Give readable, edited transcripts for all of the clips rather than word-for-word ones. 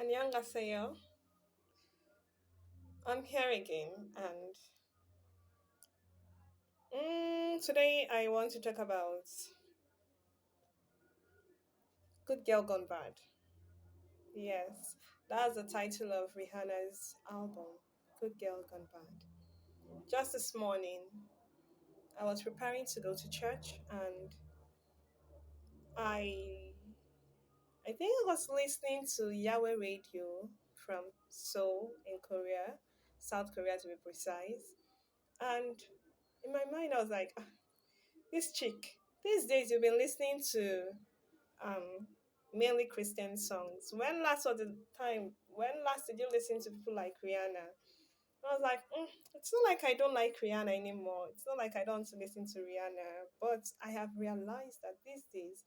안녕하세요. I'm here again, and today I want to talk about "Good Girl Gone Bad." Yes, that's the title of Rihanna's album, "Good Girl Gone Bad." Just this morning, I was preparing to go to church, and I, I think I was listening to Yahweh radio from Seoul in Korea, South Korea to be precise, and in my mind I was like, this chick, these days you've been listening to um mainly Christian songs. When last did you listen to people like Rihanna? I was like, it's not like I don't like Rihanna anymore. It's not like I don't want to listen to Rihanna. But I have realized that these days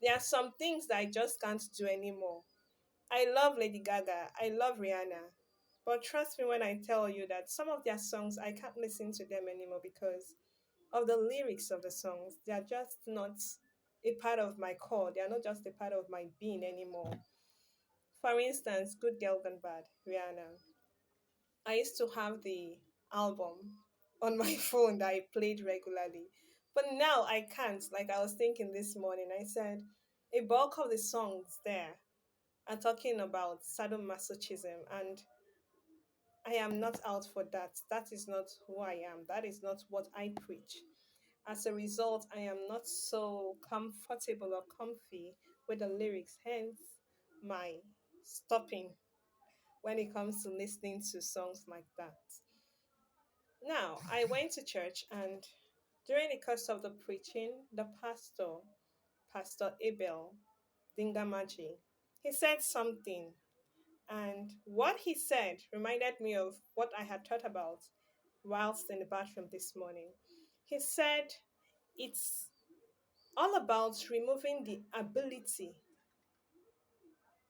there are some things that I just can't do anymore. I love Lady Gaga. I love Rihanna. But trust me when I tell you that some of their songs I can't listen to them anymore because of the lyrics of the songs. They are just not a part of my core. They are not just a part of my being anymore. For instance, Good Girl Gone Bad, Rihanna. I used to have the album on my phone that I played regularly. But now I can't. Like I was thinking this morning, I said a bulk of the songs there are talking about sadomasochism, and I am not out for that. That is not who I am. That is not what I preach. As a result, I am not so comfortable or comfy with the lyrics, hence my stopping when it comes to listening to songs like that. Now, I went to church, and during the course of the preaching, the pastor, Pastor Abel Dingamaji, he said something, and what he said reminded me of what I had thought about whilst in the bathroom this morning. He said, it's all about removing the ability.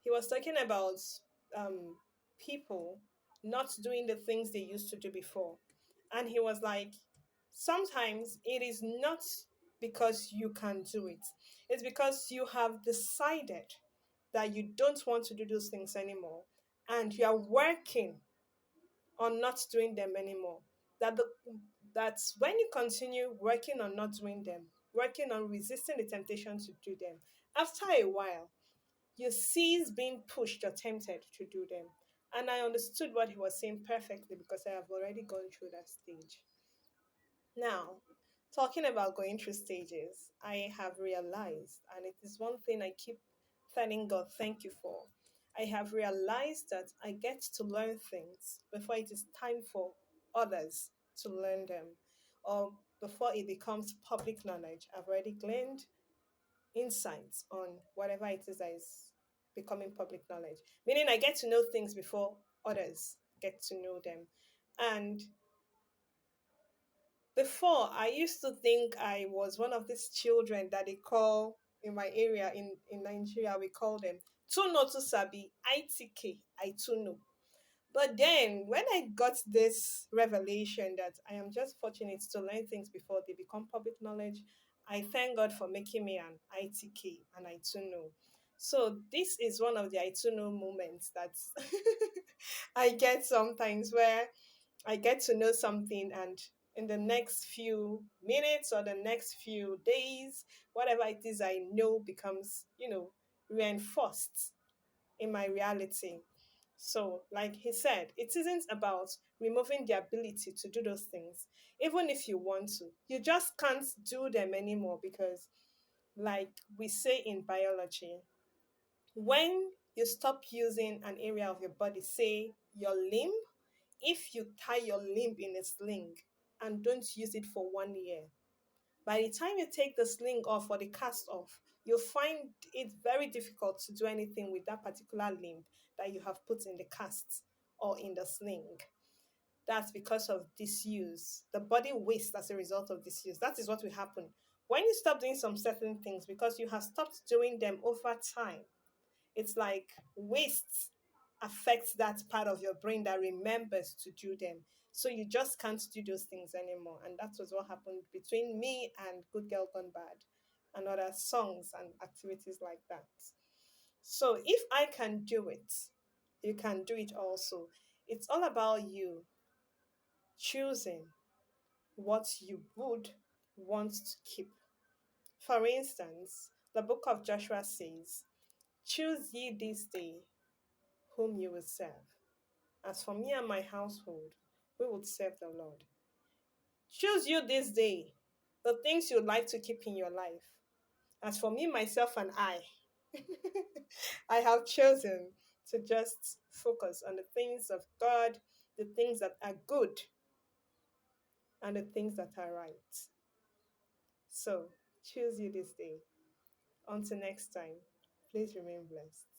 He was talking about um, people not doing the things they used to do before. And he was like, sometimes it is not because you can do it, it's because you have decided that you don't want to do those things anymore. And you are working on not doing them anymore. That the, that's when you continue working on not doing them, working on resisting the temptation to do them. After a while, you cease being pushed or tempted to do them. And I understood what he was saying perfectly because I have already gone through that stage. Now, talking about going through stages, I have realized, and it is one thing I keep telling God, thank you for. I have realized that I get to learn things before it is time for others to learn them, or before it becomes public knowledge. I've already gleaned insights on whatever it is that is becoming public knowledge. Meaning, I get to know things before others get to know them. And before, I used to think I was one of these children that they call in my area in Nigeria, we call them Tuno to Sabi, ITK, I Tuno. But then when I got this revelation that I am just fortunate to learn things before they become public knowledge, I thank God for making me an ITK, an I Tuno. So this is one of the I Tuno moments that I get sometimes where I get to know something, and in the next few minutes or the next few days, whatever it is I know becomes, reinforced in my reality. So, like he said, it isn't about removing the ability to do those things. Even if you want to, you just can't do them anymore because, like we say in biology, when you stop using an area of your body, say your limb, if you tie your limb in a sling and don't use it for 1 year, by the time you take the sling off or the cast off, you'll find it very difficult to do anything with that particular limb that you have put in the cast or in the sling. That's because of disuse. The body wastes as a result of disuse. That is what will happen. When you stop doing some certain things because you have stopped doing them over time, it's like waste affects that part of your brain that remembers to do them. So you just can't do those things anymore. And that was what happened between me and Good Girl Gone Bad and other songs and activities like that. So if I can do it, you can do it also. It's all about you choosing what you would want to keep. For instance, the book of Joshua says, choose ye this day whom you will serve. As for me and my household, we would serve the Lord. Choose you this day the things you'd like to keep in your life. As for me, myself, and I have chosen to just focus on the things of God, the things that are good, and the things that are right. So, choose you this day. Until next time, please remain blessed.